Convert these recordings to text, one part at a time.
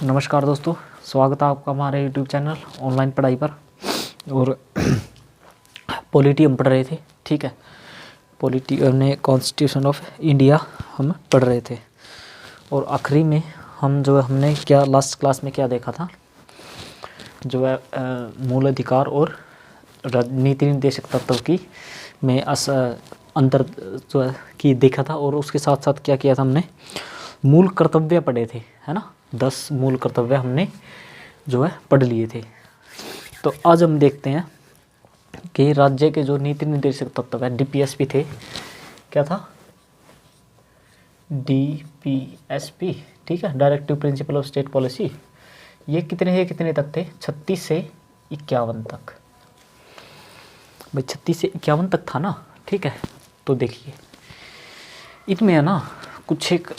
नमस्कार दोस्तों, स्वागत है आपका हमारे यूट्यूब चैनल ऑनलाइन पढ़ाई पर। और पॉलिटी हम पढ़ रहे थे, ठीक है। पॉलिटी हमने कॉन्स्टिट्यूशन ऑफ इंडिया हम पढ़ रहे थे। और आखिरी में हम जो है हमने क्या लास्ट क्लास में क्या देखा था, जो है मूल अधिकार और नीति निर्देशक तत्व की में अंतर जो है की देखा था। और उसके साथ साथ क्या किया था, हमने मूल कर्तव्य पढ़े थे, है ना। 10 मूल कर्तव्य हमने जो है पढ़ लिए थे। तो आज हम देखते हैं कि राज्य के जो नीति निर्देशक तत्व है, डीपीएसपी थे, क्या था, डीपीएसपी, ठीक है, directive principle of state policy. ये कितने तक थे, 36 से 51 तक। भाई 36 से 51 तक था ना, ठीक है। तो देखिए इनमें है ना कुछ एक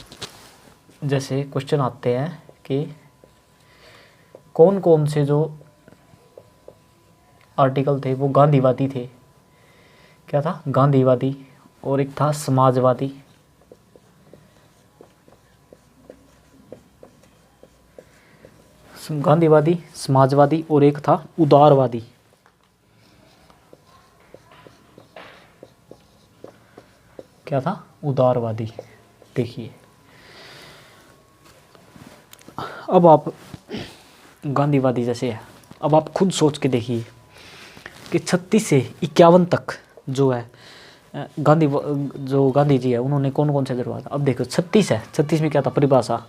जैसे क्वेश्चन आते हैं कि कौन कौन से जो आर्टिकल थे वो गांधीवादी थे। क्या था, गांधीवादी, और एक था समाजवादी, गांधीवादी, समाजवादी, और एक था उदारवादी। क्या था, उदारवादी। देखिए अब आप गांधीवादी जैसे है, अब आप खुद सोच के देखिए कि 36 से 51 तक जो है गांधी जी है, उन्होंने कौन कौन से दरवाजा। अब देखो 36 है, 36 में क्या था, परिभाषा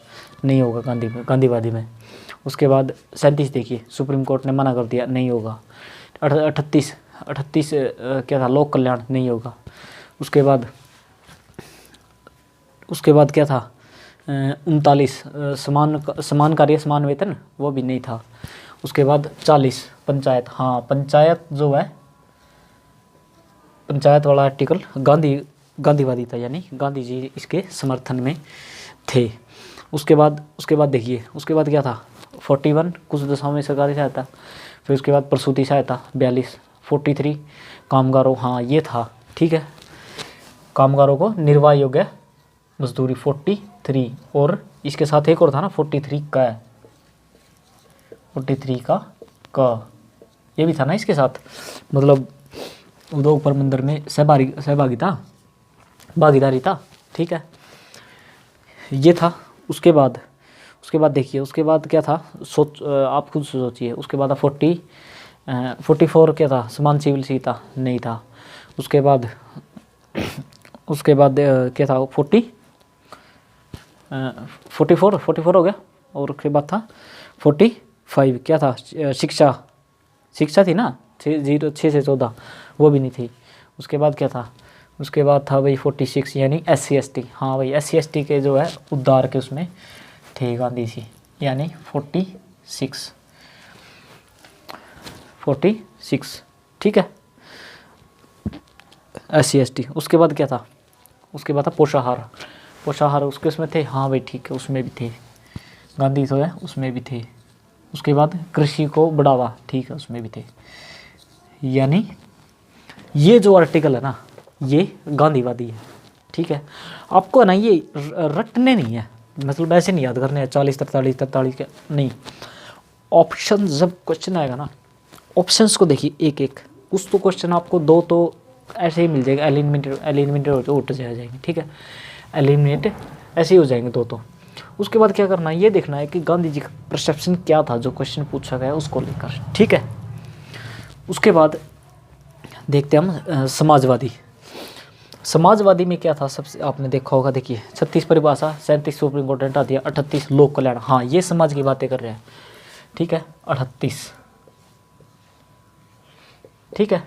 नहीं होगा गांधीवादी में। उसके बाद 37 देखिए, सुप्रीम कोर्ट ने मना कर दिया, नहीं होगा। 38 क्या था, लोक कल्याण, नहीं होगा। उसके बाद क्या था, 39 समान कार्य समान वेतन, वो भी नहीं था। उसके बाद 40 पंचायत, हाँ पंचायत जो है, पंचायत वाला आर्टिकल गांधीवादी था, यानी गांधी जी इसके समर्थन में थे। उसके बाद देखिए, उसके बाद क्या था, 41 कुछ दशाओं में सरकारी सहायता। फिर उसके बाद प्रसूति सहायता 42, 43 कामगारों, हाँ ये था, ठीक है, कामगारों को निर्वाह योग्य मजदूरी 43। और इसके साथ एक और था ना 43 का, 43 का ये भी था ना इसके साथ, मतलब उद्योग प्रबंधन में भागीदारी था, ठीक है, ये था। उसके बाद देखिए, उसके बाद क्या था, आप खुद सोचिए। उसके बाद 44 क्या था, समान सिविल सीता, नहीं था। उसके बाद क्या था, 44 हो गया। और उसके बाद था 45, क्या था, शिक्षा थी ना, 6 से 14, वो भी नहीं थी। उसके बाद क्या था, उसके बाद था भाई 46, यानी SC ST, हाँ भाई SC ST के जो है उद्धार के उसमें थे गांधी जी, यानी 46, ठीक है, SC ST। उसके बाद क्या था, उसके बाद था पोषाहार, उसके उसमें थे, हाँ भाई ठीक है, उसमें भी थे गांधी जो है, उसमें भी थे। उसके बाद कृषि को बढ़ावा, ठीक है, उसमें भी थे। यानी ये जो आर्टिकल है ना, ये गांधीवादी है, ठीक है। आपको है ना ये रटने नहीं है, मतलब ऐसे नहीं याद करने हैं 40 43 के नहीं। ऑप्शन जब क्वेश्चन आएगा ना, ऑप्शंस को देखिए एक एक, कुछ तो क्वेश्चन आपको 2 तो ऐसे ही मिल जाएगा, एलिमिनेट उठ जाएंगे, ठीक है, एलिमिनेट ऐसे ही हो जाएंगे 2 तो। उसके बाद क्या करना है, ये देखना है कि गांधी जी का परसेप्शन क्या था जो क्वेश्चन पूछा गया उसको लेकर, ठीक है। उसके बाद देखते हैं हम समाजवादी में क्या था, सबसे आपने देखा होगा, देखिए 36 परिभाषा, 37 सुप्रीम कोर्ट ने हटा दिया, 38 लोक कल्याण, हाँ ये समाज की बातें कर रहे हैं, ठीक है, 38, ठीक है।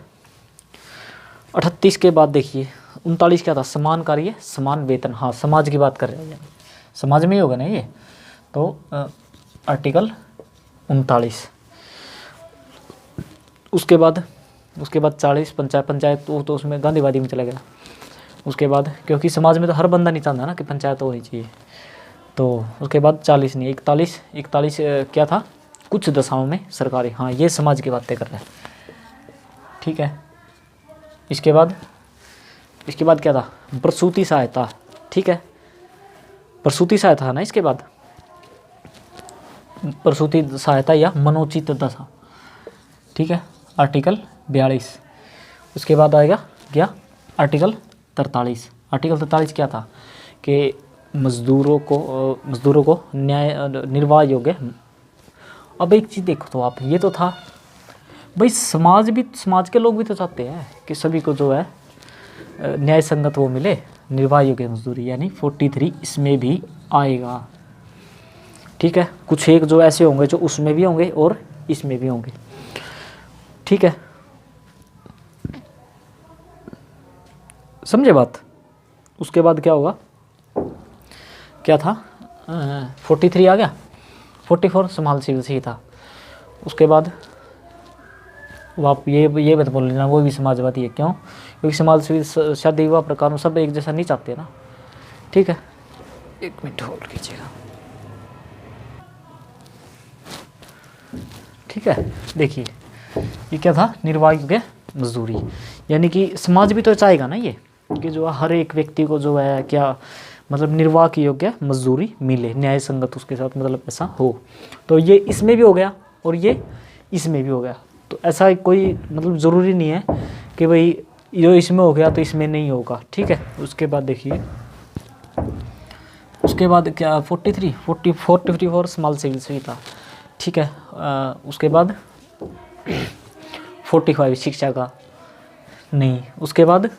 38 के बाद देखिए 39 क्या था, समान कार्य समान वेतन, हाँ समाज की बात कर रहे हैं, समाज में ही होगा ना ये, तो आर्टिकल 39। उसके बाद 40 पंचायत तो उसमें गांधीवादी में चला गया। उसके बाद क्योंकि समाज में तो हर बंदा नहीं चाहता ना कि पंचायत होनी चाहिए, तो उसके बाद 40 नहीं 41 क्या था, कुछ दशाओं में सरकारी, हाँ ये समाज की बातें कर रहा है, ठीक है। इसके बाद क्या था, प्रसूति सहायता, ठीक है, प्रसूति सहायता है ना। इसके बाद प्रसूति सहायता या मनोचित दशा, ठीक है, आर्टिकल 42। उसके बाद आएगा क्या, आर्टिकल 43। आर्टिकल 43 क्या था कि मजदूरों को न्याय निर्वाह योग्य। अब एक चीज़ देखो तो आप, ये तो था भाई, समाज के लोग भी तो चाहते हैं कि सभी को जो है न्याय संगत वो मिले, निर्वाह योग्य मजदूरी, यानी 43 इसमें भी आएगा, ठीक है। कुछ एक जो ऐसे होंगे जो उसमें भी होंगे और इसमें भी होंगे, ठीक है, समझे बात। उसके बाद क्या होगा, क्या था, 43 आ गया, 44 समाज सिविल से ही था। उसके बाद आप ये मत बोल लेना वो भी समाजवादी है, क्यों, क्योंकि समाज सिविल शादी विवाह प्रकार सब एक जैसा नहीं चाहते ना, ठीक है। एक मिनट होल्ड कीजिएगा, ठीक है। देखिए ये क्या था, निर्वाह योग्य मजदूरी, यानी कि समाज भी तो चाहेगा ना ये कि जो हर एक व्यक्ति को जो है क्या मतलब निर्वाह की योग्य मजदूरी मिले, न्याय संगत उसके साथ मतलब ऐसा हो। तो ये इसमें भी हो गया और ये इसमें भी हो गया। तो ऐसा कोई मतलब ज़रूरी नहीं है कि भाई जो इसमें हो गया तो इसमें नहीं होगा, ठीक है। उसके बाद देखिए, उसके बाद क्या 44 स्मॉल सिविल से ही था, ठीक है। उसके बाद 45 शिक्षा का नहीं, उसके बाद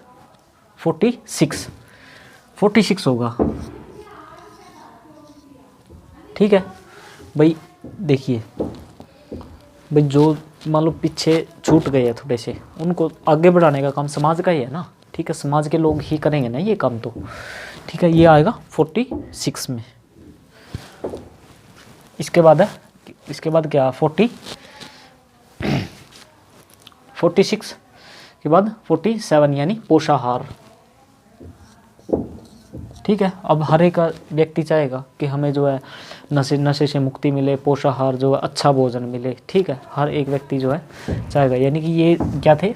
46 होगा, ठीक है भाई। देखिए भाई जो मान लो पीछे छूट गए हैं थोड़े से, उनको आगे बढ़ाने का काम समाज का ही है ना, ठीक है, समाज के लोग ही करेंगे ना ये काम, तो ठीक है, ये आएगा 46 में। इसके बाद है, इसके बाद क्या 46 के बाद 47 यानी पोषाहार, ठीक है। अब हर एक व्यक्ति चाहेगा कि हमें जो है नशे से मुक्ति मिले, पोषाहार जो है अच्छा भोजन मिले, ठीक है, हर एक व्यक्ति जो है चाहेगा। यानी कि ये क्या थे,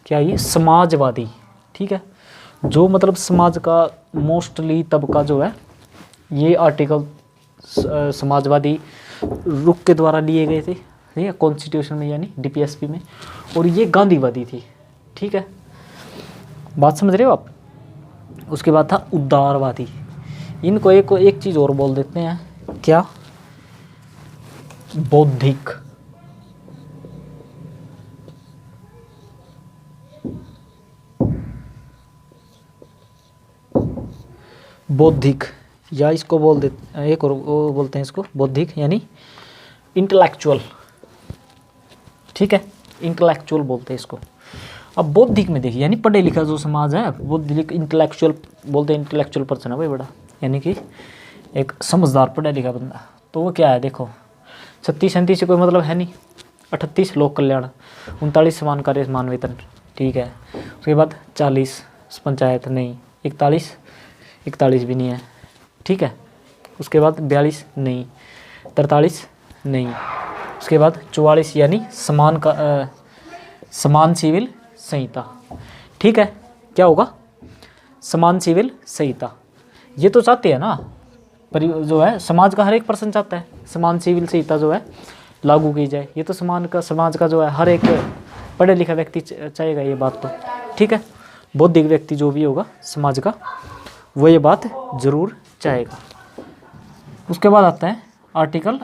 क्या ये समाजवादी, ठीक है, जो मतलब समाज का मोस्टली तबका जो है, ये आर्टिकल समाजवादी रुख के द्वारा लिए गए थे, ठीक है, कॉन्स्टिट्यूशन में यानी डीपीएसपी में, और ये गांधीवादी थी, ठीक है, बात समझ रहे हो आप। उसके बाद था उदारवादी, इनको एक चीज़ और बोल देते हैं, क्या, बौद्धिक, या इसको बोल देते एक और वो बोलते हैं इसको बौद्धिक यानी इंटेलेक्चुअल, ठीक है, इंटेलेक्चुअल बोलते हैं इसको। अब बौद्धिक में देखिए यानी पढ़े लिखा जो समाज है, बौद्धिक इंटेलेक्चुअल बोलते हैं, इंटेलेक्चुअल पर्सन है भाई बड़ा, यानी कि एक समझदार पढ़ा लिखा बंदा। तो वो क्या है देखो, 36-37 से कोई मतलब है नहीं, 38 लोक कल्याण, 39 समान कार्य समान वेतन, ठीक है। उसके बाद 40 पंचायत नहीं, 41 भी नहीं है, ठीक है। उसके बाद 42 नहीं, 43 नहीं, उसके बाद 44 यानी समान सिविल संहिता, ठीक है। क्या होगा, समान सिविल संहिता। ये तो चाहते हैं ना, पर जो है समाज का हर एक पर्सन चाहता है समान सिविल संहिता जो है लागू की जाए। ये तो समाज का जो है हर एक पढ़े लिखा व्यक्ति चाहेगा ये बात, तो ठीक है, बौद्धिक व्यक्ति जो भी होगा समाज का वो ये बात जरूर चाहेगा। उसके बाद आता है आर्टिकल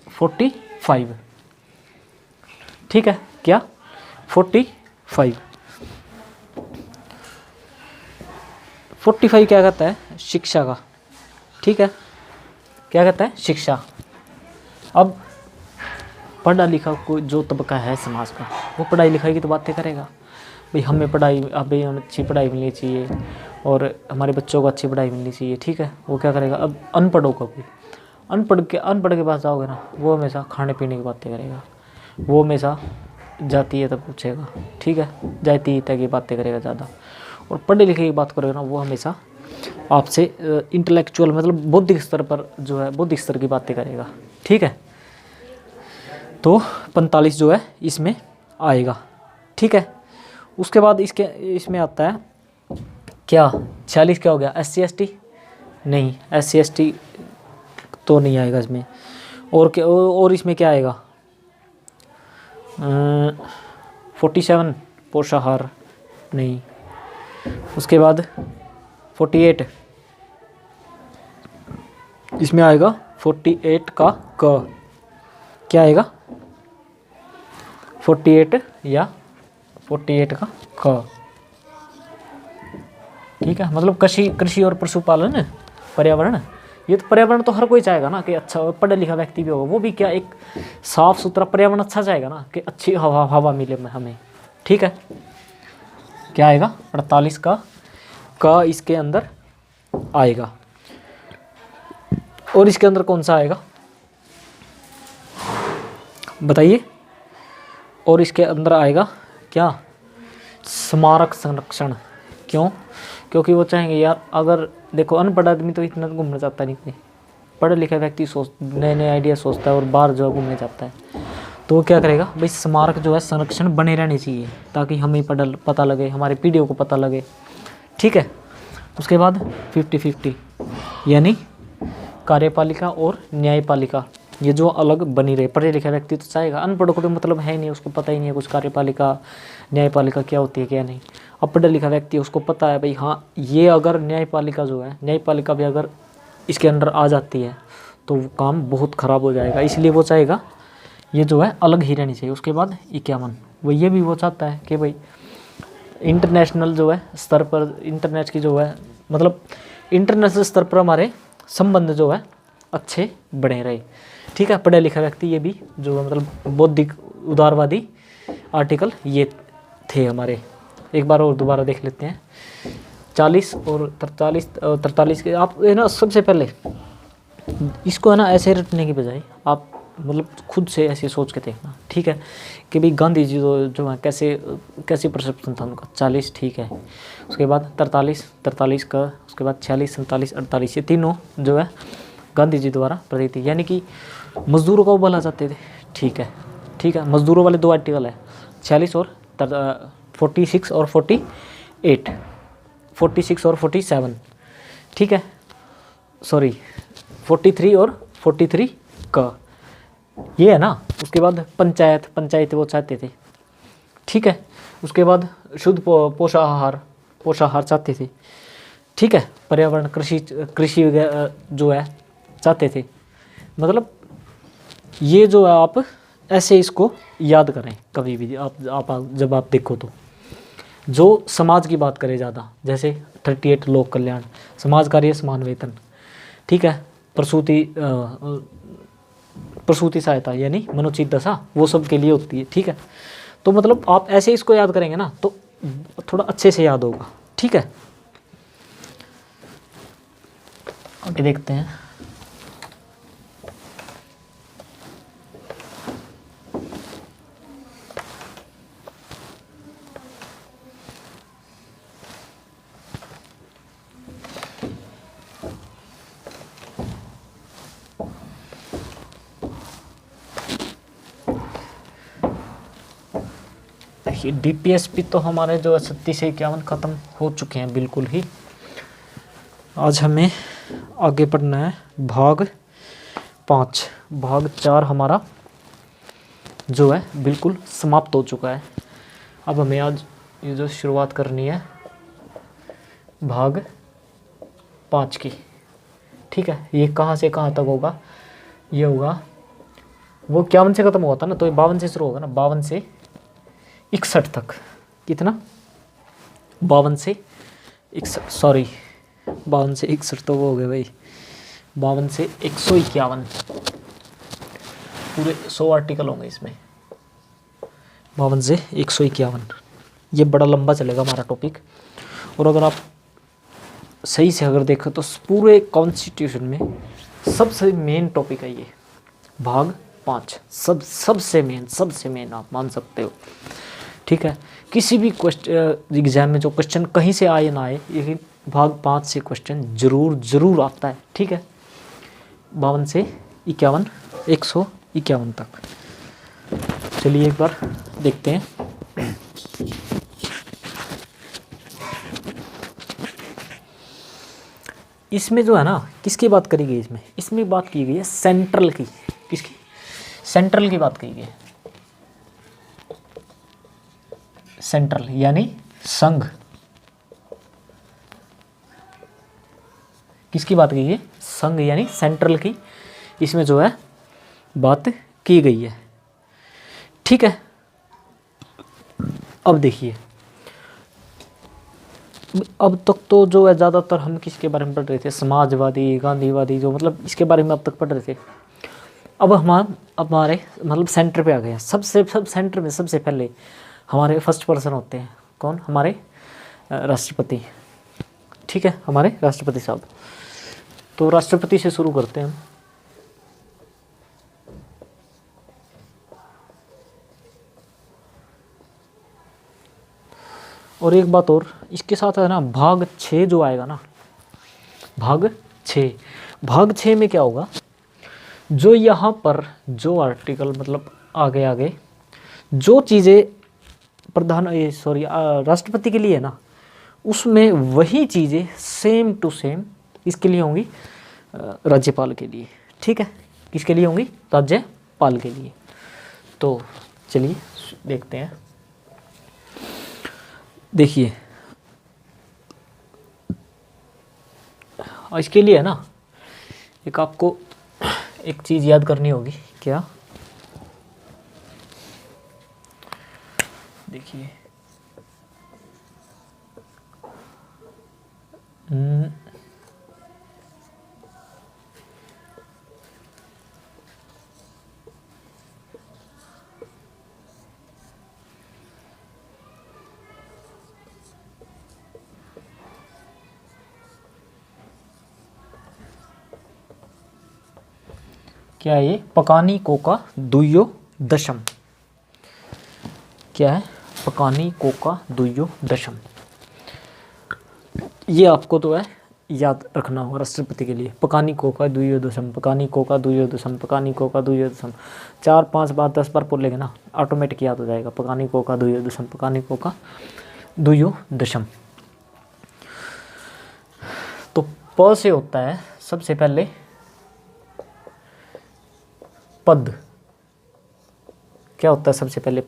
45, ठीक है, क्या 45 क्या कहता है, शिक्षा का, ठीक है, क्या कहता है, शिक्षा। अब पढ़ा लिखा कोई जो तबका है समाज का, वो पढ़ाई लिखाई की तो बातें करेगा, भाई हमें अच्छी पढ़ाई मिलनी चाहिए और हमारे बच्चों को अच्छी पढ़ाई मिलनी चाहिए, ठीक है। वो क्या करेगा, अब अनपढ़ों का कोई अनपढ़ के पास जाओगे ना, वो हमेशा खाने पीने की बातें करेगा, वो हमेशा जाती है तब पूछेगा, ठीक है, जाती की बातें करेगा ज़्यादा। और पढ़े लिखे की बात करेगा ना, वो हमेशा आपसे इंटेलेक्चुअल मतलब बौद्धिक स्तर पर जो है बौद्धिक स्तर की बातें करेगा, ठीक है। तो 45 जो है इसमें आएगा, ठीक है। उसके बाद इसमें आता है क्या 46 क्या हो गया, SC ST नहीं, SC ST तो नहीं आएगा इसमें। और इसमें क्या आएगा? 47 पोषाहार नहीं, उसके बाद 48 इसमें आएगा 48 का क, क्या आएगा? 48 या 48 का क, ठीक है। मतलब कृषि और पशुपालन, पर्यावरण, ये तो पर्यावरण तो हर कोई चाहेगा ना कि अच्छा पढ़ा लिखा व्यक्ति भी होगा, वो भी क्या एक साफ सुथरा पर्यावरण अच्छा चाहेगा ना कि अच्छी हवा मिले हमें, ठीक है। क्या आएगा? 48 का इसके अंदर आएगा। और इसके अंदर कौन सा आएगा बताइए? और इसके अंदर आएगा क्या? स्मारक संरक्षण। क्यों? क्योंकि वो चाहेंगे यार, अगर देखो अनपढ़ आदमी तो इतना घूमना चाहता नहीं, पढ़ा लिखा व्यक्ति नए नए आइडिया सोचता है और बाहर जो घूमने जाता है, तो वो क्या करेगा भाई, स्मारक जो है संरक्षण बने रहने चाहिए ताकि हमें पता लगे, हमारी पीढ़ियों को पता लगे, ठीक है। उसके बाद 50-50 यानी कार्यपालिका और न्यायपालिका, ये जो अलग बनी रहे। पढ़े लिखे व्यक्ति तो चाहेगा, अनपढ़ को तो मतलब है नहीं, उसको पता ही नहीं है कुछ कार्यपालिका न्यायपालिका क्या होती है क्या नहीं। अब पढ़ा लिखा व्यक्ति उसको पता है भाई, हाँ ये अगर न्यायपालिका जो है, न्यायपालिका भी अगर इसके अंदर आ जाती है तो वो काम बहुत ख़राब हो जाएगा, इसलिए वो चाहेगा ये जो है अलग ही रहनी चाहिए। उसके बाद 51 वो ये भी वो चाहता है कि भाई इंटरनेशनल जो है स्तर पर, इंटरनेट की जो है मतलब इंटरनेशनल स्तर पर हमारे संबंध जो है अच्छे बने रहे, ठीक है। पढ़ा लिखा व्यक्ति ये भी जो है मतलब बौद्धिक उदारवादी आर्टिकल ये थे हमारे। एक बार और दोबारा देख लेते हैं। 40 और 43 के आप है ना, सबसे पहले इसको है ना ऐसे रटने की बजाय आप मतलब खुद से ऐसे सोच के देखना, ठीक है, कि भाई गांधी जी जो है कैसे परसेप्शन था उनका। 40 ठीक है, उसके बाद 43 का, उसके बाद 46, 47, 48 ये तीनों जो है गांधी जी द्वारा प्रेरित, यानी कि मजदूरों को भला चाहते थे, ठीक है। मजदूरों वाले 2 आर्टिकल है, 46 और 46 और 48, 46 और 47, ठीक है, सॉरी 43 और 43 का ये है ना। उसके बाद पंचायत वो चाहते थे, ठीक है। उसके बाद शुद्ध पोषाहार चाहते थे, ठीक है। पर्यावरण कृषि जो है चाहते थे। मतलब ये जो है आप ऐसे इसको याद करें कभी भी आप जब आप देखो तो, जो समाज की बात करें ज़्यादा, जैसे 38 लोक कल्याण, समाज कार्य समान वेतन, ठीक है। प्रसूति सहायता यानी मनोचित दशा वो सब के लिए होती है, ठीक है। तो मतलब आप ऐसे इसको याद करेंगे ना तो थोड़ा अच्छे से याद होगा, ठीक है। आगे देखते हैं। DPSP तो हमारे जो 36 से 51 ख़त्म हो चुके हैं बिल्कुल ही। आज हमें आगे पढ़ना है भाग 5। भाग 4 हमारा जो है बिल्कुल समाप्त हो चुका है। अब हमें आज ये जो शुरुआत करनी है भाग 5 की, ठीक है। ये कहाँ से कहाँ तक होगा? ये होगा वो 51 से ख़त्म हुआ था ना, तो ये 52 से शुरू होगा ना, 52 से 61 तक। कितना? 52 से 61, सॉरी 52 से 61 तो वो हो गए भाई, 52 से 151, पूरे 100 आर्टिकल होंगे इसमें। 52 से 151, ये बड़ा लंबा चलेगा हमारा टॉपिक। और अगर आप सही से अगर देखो तो पूरे कॉन्स्टिट्यूशन में सबसे मेन टॉपिक है ये भाग 5, सबसे मेन आप मान सकते हो, ठीक है। किसी भी क्वेश्चन एग्जाम में जो क्वेश्चन कहीं से आए ना आए, लेकिन भाग 5 से क्वेश्चन जरूर आता है, ठीक है। 52 से 51, 151 तक। चलिए एक बार देखते हैं। इसमें जो है ना, किसकी बात करी गई? इसमें बात की गई है सेंट्रल की, किसकी? सेंट्रल की बात कही है, सेंट्रल यानी संघ। किसकी बात कही है? संघ यानी सेंट्रल की इसमें जो है बात की गई है। ठीक है, अब देखिए, अब तक तो जो है ज़्यादातर हम किसके बारे में पढ़ रहे थे? समाजवादी, गांधीवादी, जो मतलब इसके बारे में अब तक पढ़ रहे थे। अब हमारे मतलब सेंटर पे आ गए हैं। सब सेंटर में सबसे पहले हमारे फर्स्ट पर्सन होते हैं। कौन? हमारे राष्ट्रपति। ठीक है, हमारे राष्ट्रपति साहब। तो राष्ट्रपति से शुरू करते हैं हम। और एक बात और इसके साथ है ना, भाग 6 जो आएगा ना, भाग 6 में क्या होगा? जो यहाँ पर जो आर्टिकल मतलब आगे जो चीज़ें राष्ट्रपति के लिए है ना, उसमें वही चीज़ें सेम टू सेम इसके लिए होंगी राज्यपाल के लिए। ठीक है, किसके लिए होंगी? राज्यपाल के लिए। तो चलिए देखते हैं। देखिए, इसके लिए है ना, एक आपको एक चीज़ याद करनी होगी। क्या? देखिए, क्या है ये? पकानी कोका दुयो दशम। क्या है? पकानी कोका दुयो दशम। ये आपको तो है याद रखना होगा राष्ट्रपति के लिए। पकानी कोका दुयो दशम, पकानी कोका दुयो दशम, पकानी कोका दुयो दशम। 4-5 बार 10 बार बोलेंगे ना, ऑटोमेटिक याद हो जाएगा। पकानी कोका दुयो दशम, पकानी कोका दुयो दशम। तो प से होता है सबसे पहले पद। क्या होता है सबसे पहले?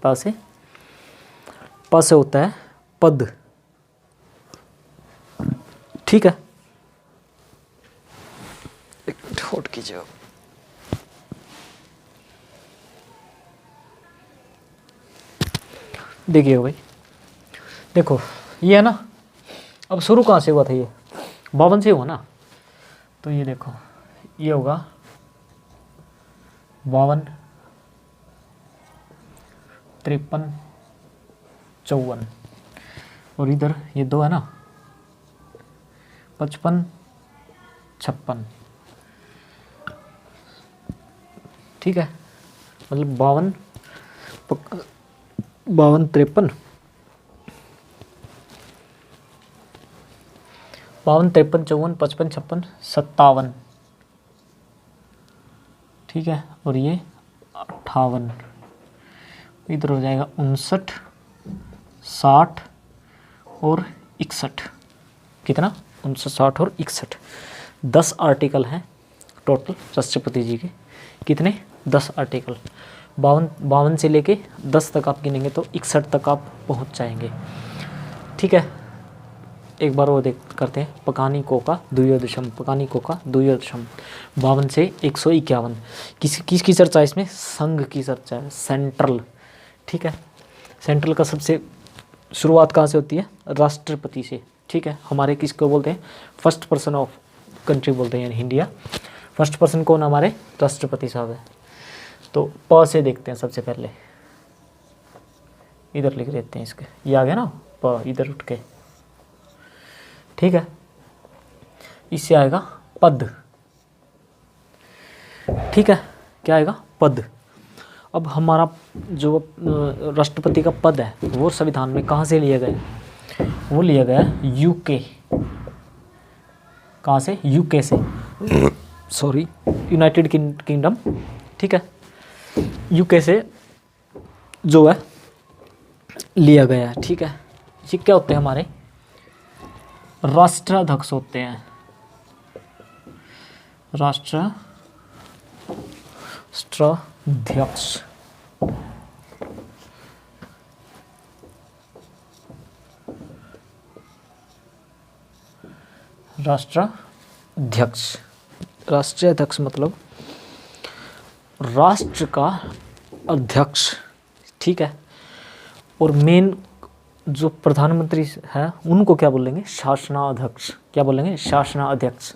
प से होता है पद। ठीक है, एक मिनट होल्ड कीजिए। देखिए भाई, देखो ये है ना, अब शुरू कहाँ से हुआ था? ये 52 से हुआ ना। तो ये देखो, ये होगा 52, 53, 54, और इधर ये 2 है ना, 55, 56। ठीक है, मतलब 52, 53, 54, 55, 56, 57। ठीक है, और ये 58, इधर हो जाएगा 59, 60 और 61। कितना? 59, 60 और 61। 10 आर्टिकल हैं टोटल राष्ट्रपति जी के। कितने? 10 आर्टिकल। 52 से लेके 10 तक आप गिनेंगे तो 61 तक आप पहुंच जाएंगे। ठीक है, एक बार वो देख करते हैं। पकानी कोका दुयो दशम, पकानी कोका दुयो दशम। 52 से 151। किसकी चर्चा है इसमें? संघ की चर्चा है, सेंट्रल। ठीक है, सेंट्रल का सबसे शुरुआत कहाँ से होती है? राष्ट्रपति से। ठीक है, हमारे किसको बोलते हैं? फर्स्ट पर्सन ऑफ कंट्री बोलते हैं, यानी इंडिया। फर्स्ट पर्सन कौन? हमारे राष्ट्रपति साहब है। तो प से देखते हैं सबसे पहले। इधर लिख देते हैं इसके, ये आ गया ना प, इधर उठ के। ठीक है, इससे आएगा पद। ठीक है, क्या आएगा? पद। अब हमारा जो राष्ट्रपति का पद है वो संविधान में कहाँ से लिया गया? वो लिया गया यूके। कहाँ से? यूके से, सॉरी, यूनाइटेड किंगडम। ठीक है, यूके से जो है लिया गया है। ठीक है, ये क्या होते हैं? हमारे राष्ट्राध्यक्ष होते हैं। राष्ट्राध्यक्ष। राष्ट्राध्यक्ष, राष्ट्रीय अध्यक्ष मतलब राष्ट्र का अध्यक्ष, ठीक है। और मेन जो प्रधानमंत्री है उनको क्या बोलेंगे, शासनाध्यक्ष। क्या बोलेंगे, शासनाध्यक्ष।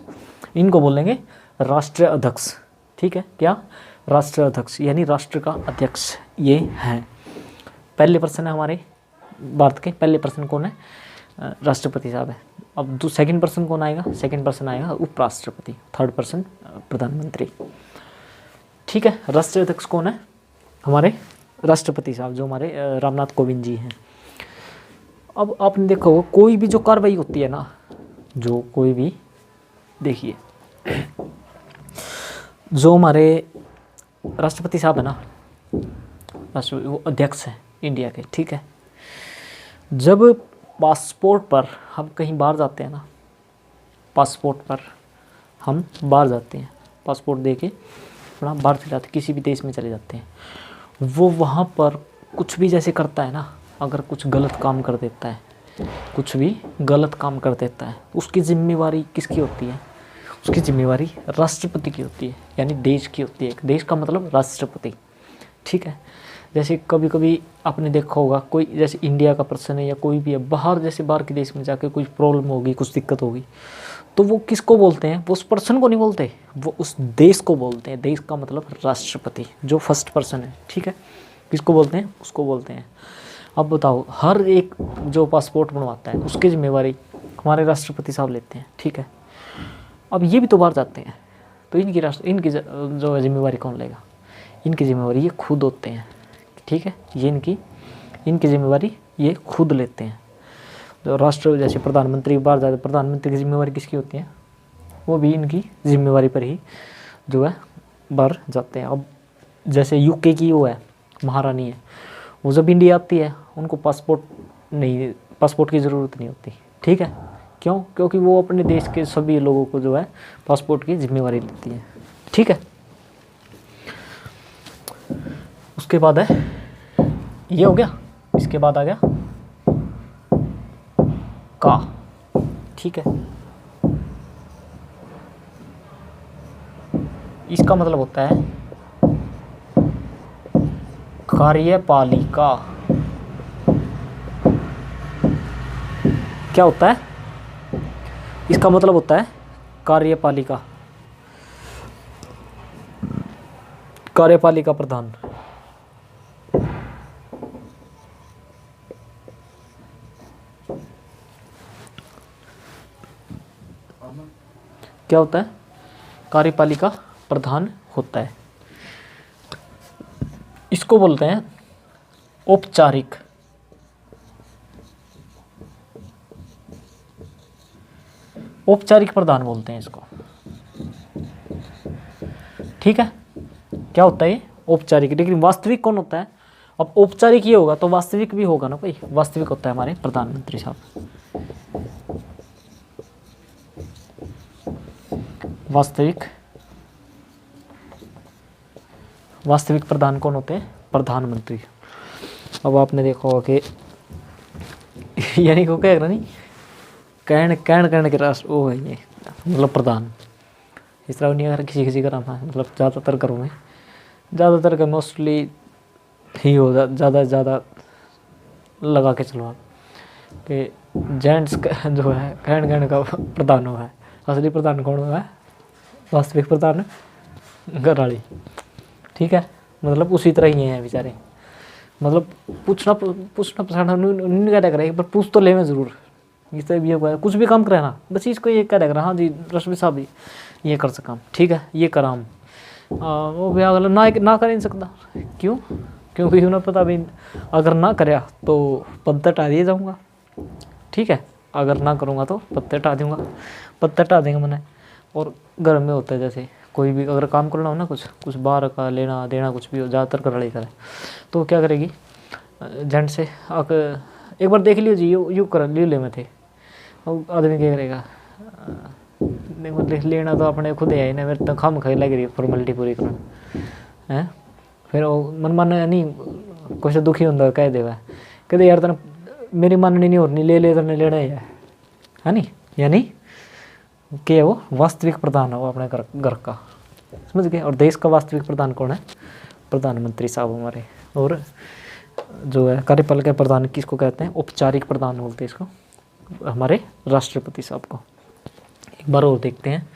इनको बोलेंगे राष्ट्रीय अध्यक्ष, ठीक है। क्या, राष्ट्रीय अध्यक्ष यानी राष्ट्र का अध्यक्ष ये हैं। पहले पर्सन है हमारे भारत के, पहले पर्सन कौन है, राष्ट्रपति साहब है। अब सेकंड पर्सन कौन आएगा, सेकंड पर्सन आएगा उपराष्ट्रपति, थर्ड पर्सन प्रधानमंत्री, ठीक है। राष्ट्रीय अध्यक्ष कौन है, हमारे राष्ट्रपति साहब जो हमारे रामनाथ कोविंद जी हैं। अब आपने देखा होगा कोई भी जो कार्रवाई होती है ना, जो कोई भी, देखिए जो हमारे राष्ट्रपति साहब है ना, राष्ट्रपति वो अध्यक्ष हैं इंडिया के, ठीक है। जब पासपोर्ट पर हम कहीं बाहर जाते हैं ना, पासपोर्ट पर हम बाहर जाते हैं, पासपोर्ट दे के थोड़ा बाहर चले जाते हैं, किसी भी देश में चले जाते हैं, वो वहाँ पर कुछ भी जैसे करता है ना, अगर कुछ गलत काम कर देता है, कुछ भी गलत काम कर देता है, उसकी जिम्मेवारी किसकी होती है, उसकी जिम्मेवारी राष्ट्रपति की होती है, यानी देश की होती है। देश का मतलब राष्ट्रपति, ठीक है। जैसे कभी कभी आपने देखा होगा कोई जैसे इंडिया का पर्सन है या कोई भी है बाहर, जैसे बाहर के देश में जाके कोई प्रॉब्लम होगी, कुछ दिक्कत होगी, तो वो किसको बोलते हैं, वो उस पर्सन को नहीं बोलते, वो उस देश को बोलते हैं। देश का मतलब राष्ट्रपति, जो फर्स्ट पर्सन है, ठीक है। किसको बोलते हैं, उसको बोलते हैं। अब बताओ, हर एक जो पासपोर्ट बनवाता है उसकी जिम्मेवारी हमारे राष्ट्रपति साहब लेते हैं, ठीक है। अब ये भी तो बाहर जाते हैं, तो इनकी जो जिम्मेवारी कौन लेगा, इनकी जिम्मेवारी ये खुद होते हैं, ठीक है। ये इनकी जिम्मेवारी ये खुद लेते हैं। जो राष्ट्र जैसे प्रधानमंत्री बाहर जाते, प्रधानमंत्री की जिम्मेवारी किसकी होती है, वो भी इनकी जिम्मेवारी पर ही जो है बाहर जाते हैं। अब जैसे यूके की वो है महारानी है, वो जब इंडिया आती है उनको पासपोर्ट की ज़रूरत नहीं होती, ठीक है। क्यों, क्योंकि वो अपने देश के सभी लोगों को जो है पासपोर्ट की जिम्मेवारी देती है, ठीक है। उसके बाद है, ये हो गया, इसके बाद आ गया का, ठीक है। इसका मतलब होता है कार्यपालिका। क्या होता है, इसका मतलब होता है कार्यपालिका, कार्यपालिका प्रधान। क्या होता है, कार्यपालिका प्रधान होता है। इसको बोलते हैं औपचारिक, औपचारिक प्रधान बोलते हैं इसको, ठीक है। क्या होता है ये, औपचारिक। लेकिन वास्तविक कौन होता है, अब औपचारिक ये होगा तो वास्तविक भी होगा ना भाई, वास्तविक होता है हमारे प्रधानमंत्री साहब। वास्तविक प्रधान कौन होते हैं, प्रधानमंत्री। अब आपने देखा होगा कि यानी को क्या नहीं, कहन के राष्ट्र वो है ये, मतलब प्रधान। इस तरह नहीं, अगर किसी का नाम है, मतलब ज़्यादातर घरों में, ज़्यादातर का मोस्टली ही हो ज़्यादा लगा के चलो आप कि जेंट्स का जो है कहन का प्रधान हुआ है, असली प्रधान कौन हुआ है, वास्तविक प्रधान घरवाली, ठीक है। मतलब उसी तरह ही हैं बेचारे, मतलब पूछना पछाना नहीं क्या करे, एक बार पूछ तो ले मैं ज़रूर, इस तरह भी होगा, कुछ भी काम करे ना, बस इसको ये क्या रहा, हाँ जी राष्ट्रपति साहब ये कर सका, ठीक है, ये करा हम, वो भी अगला ना कर नहीं सकता। क्यों, क्योंकि उन्हें पता भी अगर ना करे तो पद हटा दिए जाऊँगा, ठीक है। अगर ना करूँगा तो पद हटा दूँगा, पद हटा देंगे मैंने। और घर में होता है जैसे कोई भी अगर काम करना हो ना, कुछ बाहर का लेना देना कुछ भी हो, ज़्यादातर कर लड़ाई करे, तो क्या करेगी जेंट से एक बार देख लीजिए यू कर ले में थे, और आदमी क्या करेगा, देखो लेना तो अपने खुद है ना, मेरे तो खाम खाई लग रही है फॉर्मेलिटी पूरी करना, हैं। फिर वो मन मन नहीं कुछ दुखी होंगे कह देवा कहते यार तेन मेरी मननी नहीं होनी ले ले तेने लेना है नी, यानी कि वो वास्तविक प्रधान है वो अपने घर का, समझ गए। और देश का वास्तविक प्रधान कौन है? प्रधानमंत्री साहब हमारे। और जो है कार्यपालिका प्रधान किसको कहते हैं? औपचारिक प्रधान बोलते हैं इसको, हमारे राष्ट्रपति साहब को। एक बार और देखते हैं,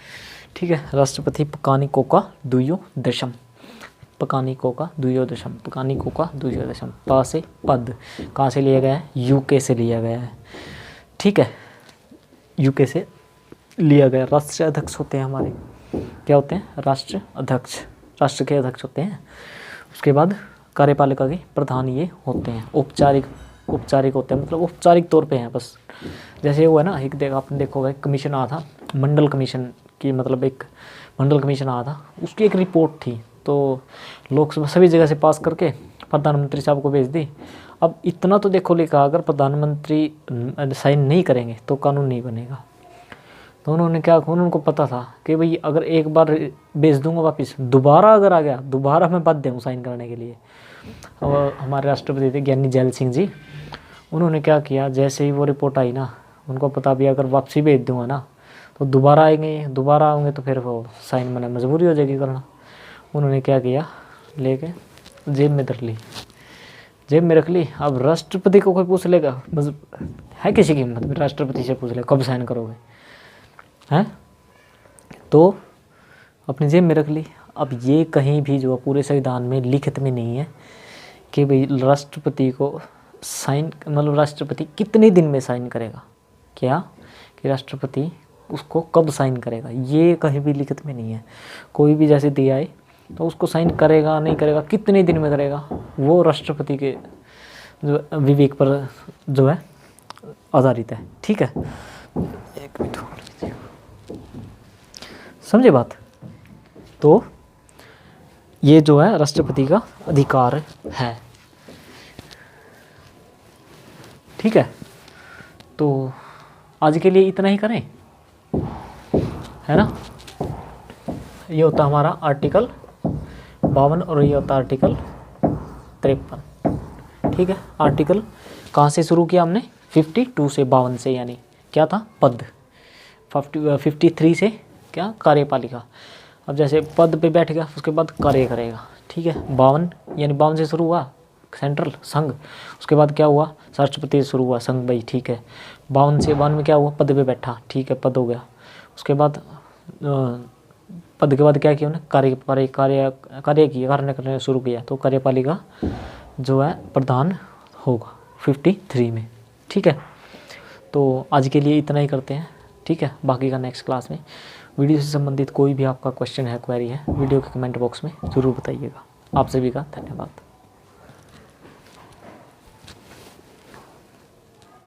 ठीक है। राष्ट्रपति पकानी कोका दुयो दशम, पकानी कोका दुयो दशम, पकानी कोका दुयो दशम। पा से पद कहाँ से लिया गया है? यूके से लिया गया है, ठीक है, यूके से लिया गया। राष्ट्रीय अध्यक्ष होते हैं हमारे, क्या होते हैं? राष्ट्र अध्यक्ष, राष्ट्र के अध्यक्ष होते हैं। उसके बाद कार्यपालिका के प्रधान ये होते हैं, औपचारिक होते हैं, मतलब औपचारिक तौर पे हैं बस। जैसे वो है ना, एक आपने देखा होगा कमीशन आया था, मंडल कमीशन की, मतलब एक मंडल कमीशन आया था, उसकी एक रिपोर्ट थी, तो लोकसभा सभी जगह से पास करके प्रधानमंत्री साहब को भेज दी। अब इतना तो देखो लिखा, अगर प्रधानमंत्री साइन नहीं करेंगे तो कानून नहीं बनेगा। तो उन्होंने क्या, उनको पता था कि भाई अगर एक बार भेज दूंगा वापस, दोबारा अगर आ गया, दोबारा मैं बाध्य हूँ साइन करने के लिए। और हमारे राष्ट्रपति थे ज्ञानी जैल सिंह जी, उन्होंने क्या किया, जैसे ही वो रिपोर्ट आई ना, उनको पता भी अगर वापसी भेज दूंगा ना तो दोबारा आएंगे, दोबारा आएंगे तो फिर वो साइन मैंने मजबूरी हो जाएगी करना। उन्होंने क्या किया, लेके जेब में रख ली, जेब में रख ली। अब राष्ट्रपति को कोई पूछ लेगा, है किसी की हिम्मत में राष्ट्रपति से पूछ ले कब साइन करोगे, हैं? तो अपनी जेब में रख ली। अब ये कहीं भी जो पूरे संविधान में लिखित में नहीं है कि भाई राष्ट्रपति को साइन, मतलब राष्ट्रपति कितने दिन में साइन करेगा, क्या कि राष्ट्रपति उसको कब साइन करेगा, ये कहीं भी लिखित में नहीं है। कोई भी जैसे दिया है तो उसको साइन करेगा नहीं करेगा, कितने दिन में करेगा, वो राष्ट्रपति के जो विवेक पर जो है आधारित है, ठीक है। एक मिनट समझे बात। तो ये जो है राष्ट्रपति का अधिकार है, ठीक है। तो आज के लिए इतना ही करें, है ना। ये होता हमारा आर्टिकल 52 और ये होता आर्टिकल 53, ठीक है। आर्टिकल कहाँ से शुरू किया हमने? 52 से, 52 से, यानी क्या था? पद। 53 से क्या? कार्यपालिका। अब जैसे पद पे बैठ गया, उसके बाद कार्य करेगा, ठीक है। 52 यानी 52 से शुरू हुआ सेंट्रल संघ, उसके बाद क्या हुआ? राष्ट्रपति से शुरू हुआ संघ, भाई ठीक है। 52 से 52 में क्या हुआ? पद पे बैठा, ठीक है, पद हो गया। उसके बाद पद के बाद क्या किया उन्होंने? कार्य किया, कार्य करने शुरू किया, तो कार्यपालिका जो है प्रधान होगा 53 में, ठीक है। तो आज के लिए इतना ही करते हैं, ठीक है। बाकी का नेक्स्ट क्लास में। वीडियो से संबंधित कोई भी आपका क्वेश्चन है, क्वेरी है, वीडियो के कमेंट बॉक्स में ज़रूर बताइएगा। आप सभी का धन्यवाद।